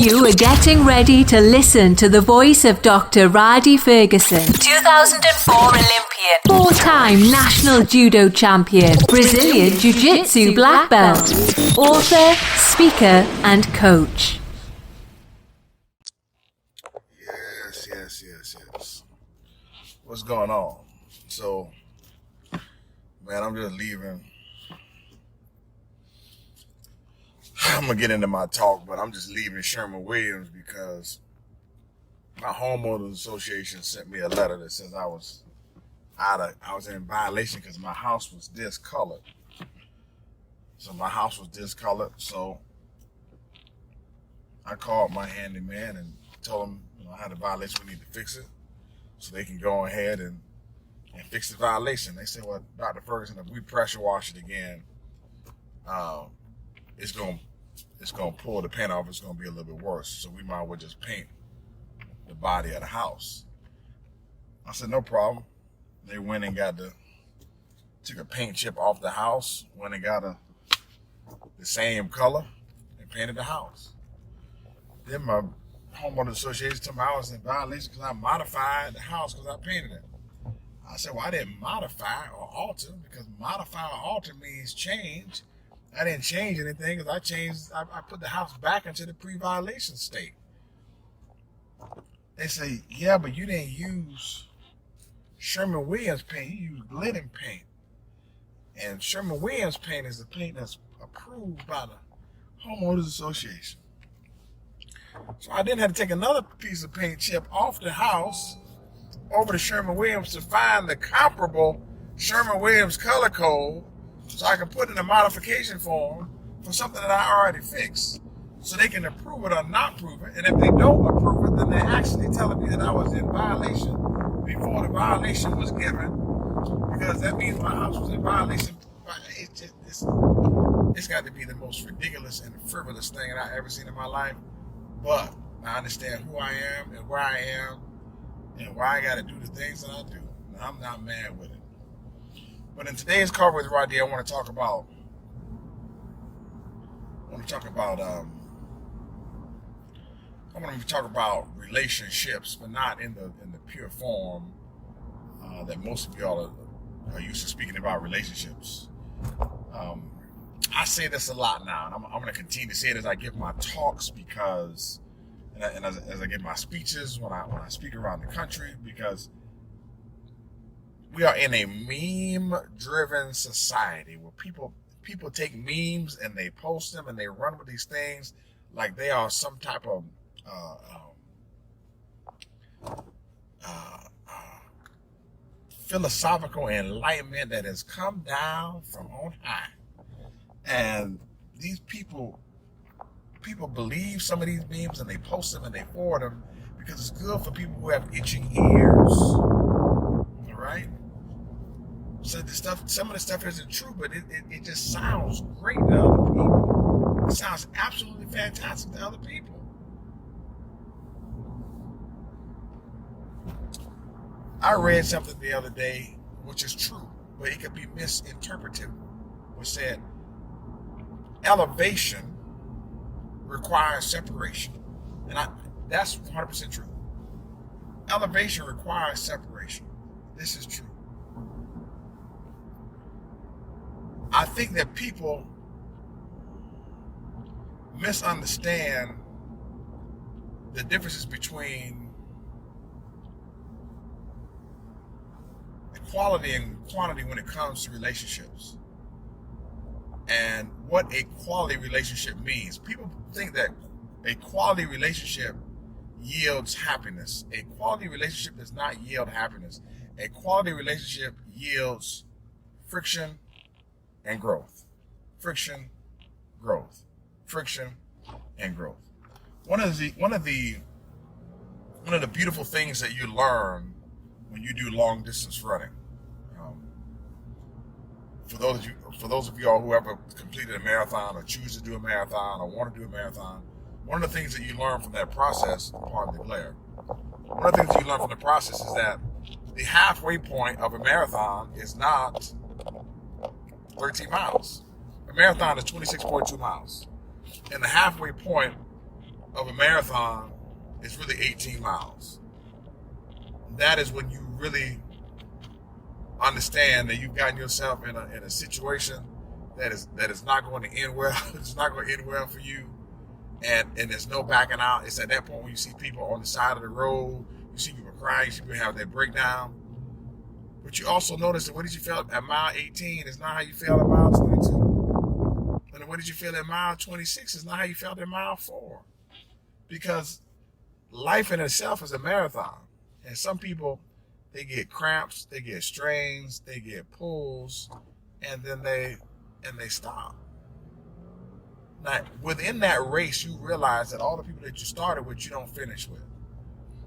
You are getting ready to listen to the voice of Dr. Rhadi Ferguson, 2004 Olympian, four-time national judo champion, Brazilian Jiu-Jitsu black belt, author, speaker, and coach. Yes. What's going on? So, man, I'm just leaving. I'm going to get into my talk, but I'm just leaving Sherman-Williams because my homeowners association sent me a letter that says I was in violation because my house was discolored. So I called my handyman and told him, I had a violation, we need to fix it. So they can go ahead and fix the violation. They said, well, Dr. Ferguson, if we pressure wash it again, it's going to pull the paint off. It's going to be a little bit worse. So we might as well just paint the body of the house. I said, no problem. They went and took a paint chip off the house, went and got the same color and painted the house. Then my homeowner association told me I was in violation because I modified the house because I painted it. I said, well, I didn't modify or alter, because modify or alter means change. I didn't change anything because I put the house back into the pre-violation state. They say, yeah, but you didn't use Sherman-Williams paint, you used Glidden paint. And Sherman-Williams paint is the paint that's approved by the homeowners association. So I then had to take another piece of paint chip off the house over to Sherman-Williams to find the comparable Sherman-Williams color code so I can put in a modification form for something that I already fixed so they can approve it or not approve it. And if they don't approve it, then they're actually telling me that I was in violation before the violation was given, because that means my house was in violation. It's got to be the most ridiculous and frivolous thing that I've ever seen in my life. But I understand who I am and where I am and why I got to do the things that I do. And I'm not mad with it. But in today's Cover with Rhadi, I want to talk about relationships, but not in the pure form that most of y'all are used to speaking about relationships. I say this a lot now, and I'm going to continue to say it as I give my talks, because, and as I give my speeches when I speak around the country, because we are in a meme-driven society where people take memes and they post them and they run with these things like they are some type of philosophical enlightenment that has come down from on high. And these people believe some of these memes and they post them and they forward them because it's good for people who have itching ears. All right? So some of the stuff isn't true, but it just sounds great to other people. It sounds absolutely fantastic to other people. I read something the other day, which is true, but it could be misinterpreted, which said, elevation requires separation. And that's 100% true. Elevation requires separation. This is true. I think that people misunderstand the differences between quality and quantity when it comes to relationships, and what a quality relationship means. People think that a quality relationship yields happiness. A quality relationship does not yield happiness. A quality relationship yields friction and growth. Friction, growth. Friction and growth. One of the beautiful things that you learn when you do long distance running. For those of y'all who ever completed a marathon or choose to do a marathon or want to do a marathon, one of the things that you learn from that process, pardon the glare, one of the things that you learn from the process is that the halfway point of a marathon is not 13 miles. A marathon is 26.2 miles. And the halfway point of a marathon is really 18 miles. That is when you really understand that you've gotten yourself in a situation that is not going to end well. It's not going to end well for you, and there's no backing out. It's at that point when you see people on the side of the road, you see people crying, you see people have their breakdown. But you also notice that what did you feel at mile 18 is not how you felt at mile 22. And what did you feel at mile 26 is not how you felt at mile 4. Because life in itself is a marathon. And some people, they get cramps, they get strains, they get pulls, and then they stop. Now, within that race, you realize that all the people that you started with, you don't finish with.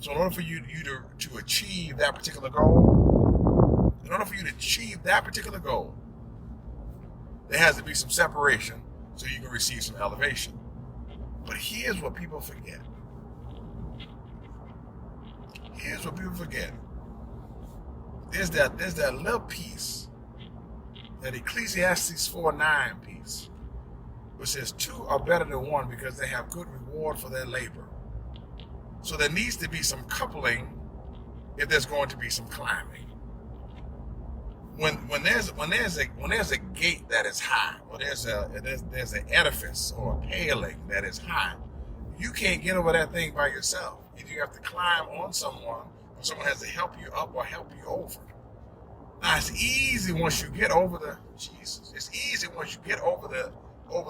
So in order for you to achieve that particular goal, there has to be some separation so you can receive some elevation. But here's what people forget. There's that little piece, that Ecclesiastes 4:9 piece, which says 2 are better than 1 because they have good reward for their labor. So there needs to be some coupling if there's going to be some climbing. When there's a gate that is high, or there's an edifice or a paling that is high, you can't get over that thing by yourself. Either you have to climb on someone, or someone has to help you up or help you over. Now it's easy once you get over the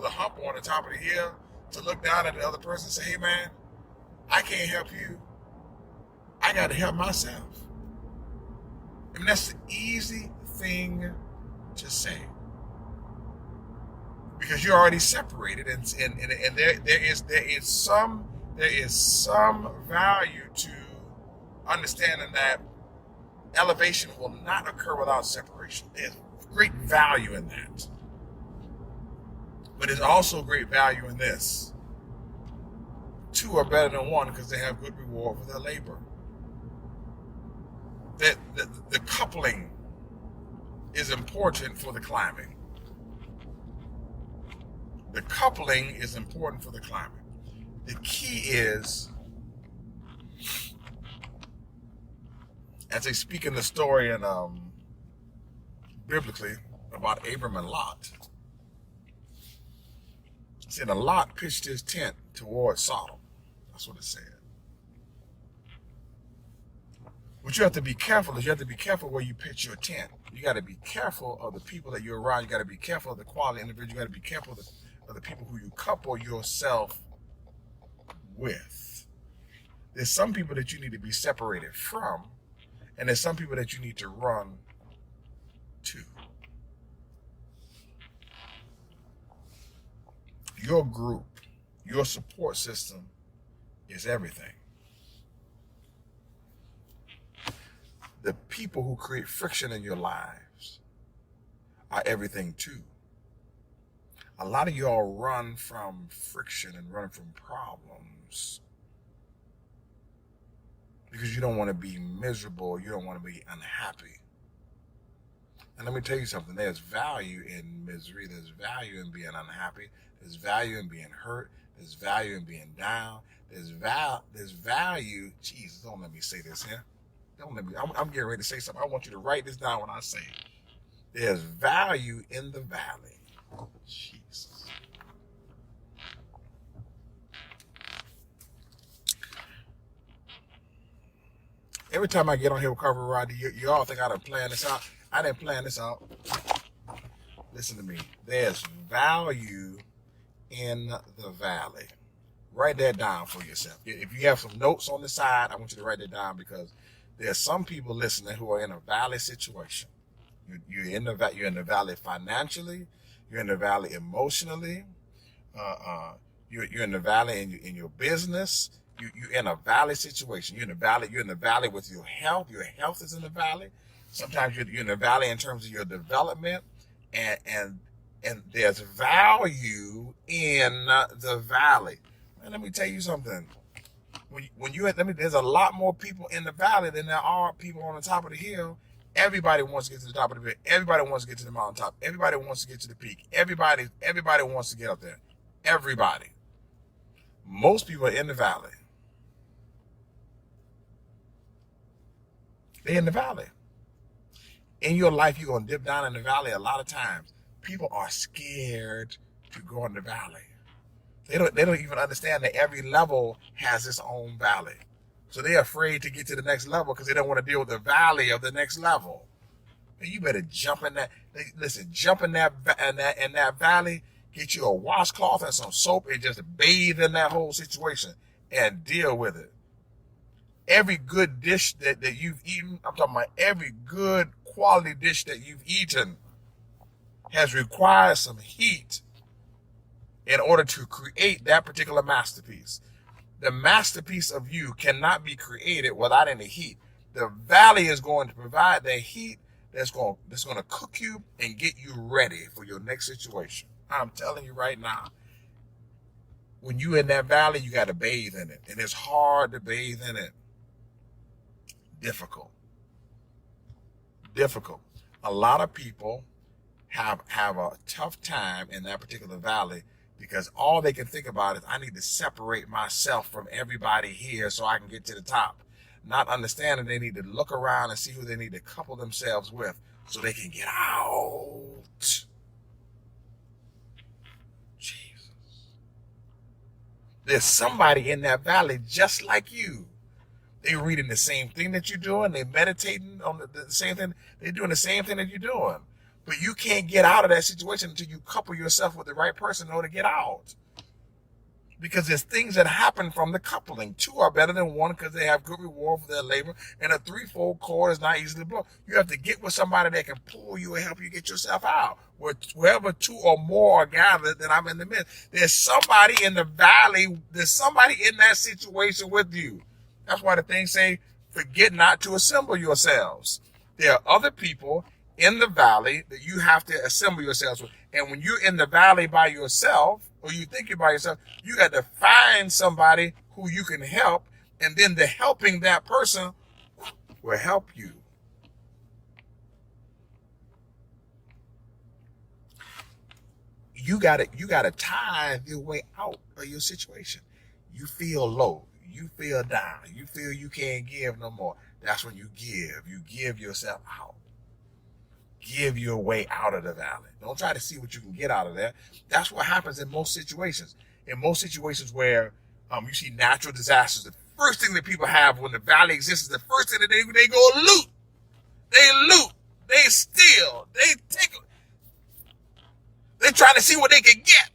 hump on the top of the hill to look down at the other person and say, hey man, I can't help you. I got to help myself. I mean, that's the easy thing to say, because you're already separated, and there is some value to understanding that elevation will not occur without separation. There's great value in that, but there's also great value in this. 2 are better than 1 because they have good reward for their labor. That the coupling is important for the climbing. The coupling is important for the climbing. The key is, as they speak in the story in biblically about Abram and Lot, it said, Lot pitched his tent towards Sodom. That's what it said. What you have to be careful is you have to be careful where you pitch your tent. You got to be careful of the people that you're around. You got to be careful of the quality individual. You got to be careful of the people who you couple yourself with. There's some people that you need to be separated from, and there's some people that you need to run to. Your group, your support system is everything. The people who create friction in your lives are everything too. A lot of y'all run from friction and run from problems because you don't want to be miserable, you don't want to be unhappy. And let me tell you something, there's value in misery, there's value in being unhappy, there's value in being hurt, there's value in being down, there's value, Jesus, don't let me say this here. I'm getting ready to say something. I want you to write this down when I say it. There's value in the valley. Jesus. Every time I get on here with Cover Rhadi, you all think I done planned this out. I didn't plan this out. Listen to me. There's value in the valley. Write that down for yourself. If you have some notes on the side, I want you to write that down, because there's some people listening who are in a valley situation. You're in the valley financially. You're in the valley emotionally. You're in the valley in your business. You're in a valley situation. You're in the valley with your health. Your health is in the valley. Sometimes you're in the valley in terms of your development, and there's value in the valley. And let me tell you something. There's a lot more people in the valley than there are people on the top of the hill. Everybody wants to get to the top of the hill. Everybody wants to get to the mountaintop. Everybody wants to get to the peak. Everybody wants to get up there. Everybody. Most people are in the valley. They're in the valley. In your life, you're going to dip down in the valley a lot of times. People are scared to go in the valley. They don't even understand that every level has its own valley. So they're afraid to get to the next level because they don't want to deal with the valley of the next level. And you better jump in that. Listen, jump in that valley. Get you a washcloth and some soap and just bathe in that whole situation and deal with it. Every good dish that you've eaten, I'm talking about every good quality dish that you've eaten, has required some heat in order to create that particular masterpiece. The masterpiece of you cannot be created without any heat. The valley is going to provide the heat that's going to cook you and get you ready for your next situation. I'm telling you right now, when you're in that valley, you got to bathe in it. And it's hard to bathe in it. Difficult. A lot of people have a tough time in that particular valley because all they can think about is, I need to separate myself from everybody here so I can get to the top. Not understanding they need to look around and see who they need to couple themselves with so they can get out. Jesus. There's somebody in that valley just like you. They're reading the same thing that you're doing. They're meditating on the same thing. They're doing the same thing that you're doing. But you can't get out of that situation until you couple yourself with the right person in order to get out. Because there's things that happen from the coupling. Two are better than one because they have good reward for their labor. And a threefold cord is not easily blown. You have to get with somebody that can pull you and help you get yourself out. Wherever two or more are gathered, then I'm in the midst. There's somebody in the valley. There's somebody in that situation with you. That's why the things say, forget not to assemble yourselves. There are other people in the valley that you have to assemble yourselves with. And when you're in the valley by yourself, or you think you're by yourself, you got to find somebody who you can help, and then the helping that person will help you. You gotta tithe your way out of your situation. You feel low. You feel down. You feel you can't give no more. That's when you give. You give yourself out. Give your way out of the valley. Don't try to see what you can get out of there. That's what happens in most situations. In most situations where you see natural disasters, the first thing that people have when the valley exists is the first thing that they go loot. They loot. They steal. They take. They're trying to see what they can get.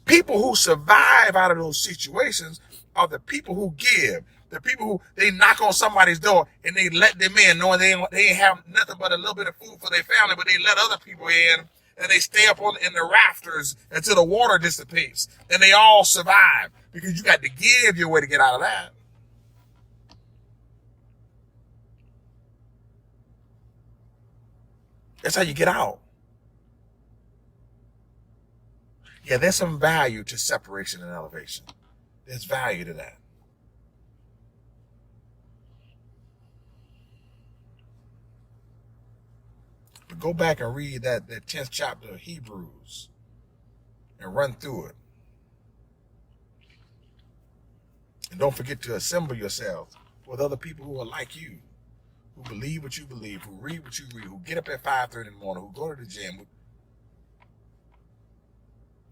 People who survive out of those situations are the people who give. The people who, they knock on somebody's door and they let them in, knowing they ain't have nothing but a little bit of food for their family, but they let other people in, and they stay up in the rafters until the water dissipates, and they all survive because you got to give your way to get out of that. That's how you get out. Yeah, there's some value to separation and elevation. There's value to that. But go back and read that 10th chapter of Hebrews and run through it. And don't forget to assemble yourselves with other people who are like you, who believe what you believe, who read what you read, who get up at 5:30 in the morning, who go to the gym.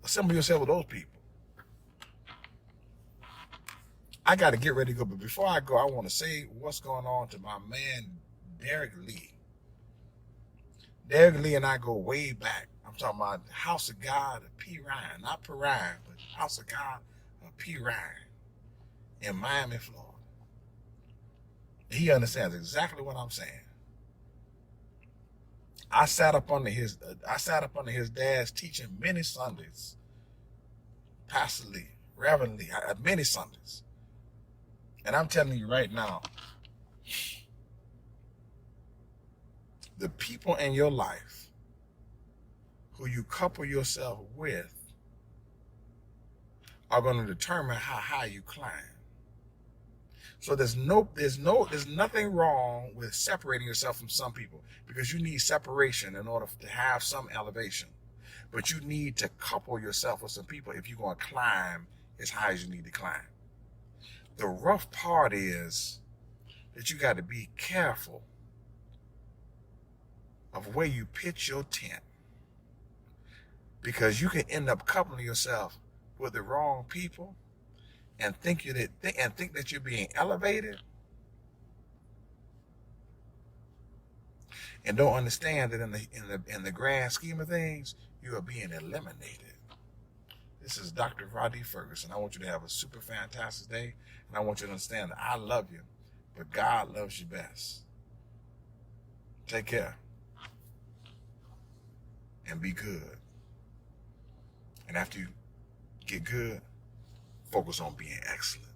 Assemble yourself with those people. I got to get ready to go, but before I go, I want to say what's going on to my man, Derek Lee. Derek Lee and I go way back. I'm talking about House of God of P. Ryan, not Perrine, but House of God of P. Ryan in Miami, Florida. He understands exactly what I'm saying. I sat up under his dad's teaching many Sundays. Pastor Lee, Reverend Lee, many Sundays. And I'm telling you right now, the people in your life who you couple yourself with are going to determine how high you climb. So there's nothing wrong with separating yourself from some people, because you need separation in order to have some elevation. But you need to couple yourself with some people if you're going to climb as high as you need to climb. The rough part is that you got to be careful of where you pitch your tent, because you can end up coupling yourself with the wrong people and think that you're being elevated, and don't understand that in the grand scheme of things, you are being eliminated. This is Dr. Rhadi Ferguson. I want you to have a super fantastic day, and I want you to understand that I love you, but God loves you best. Take care and be good. And after you get good, focus on being excellent.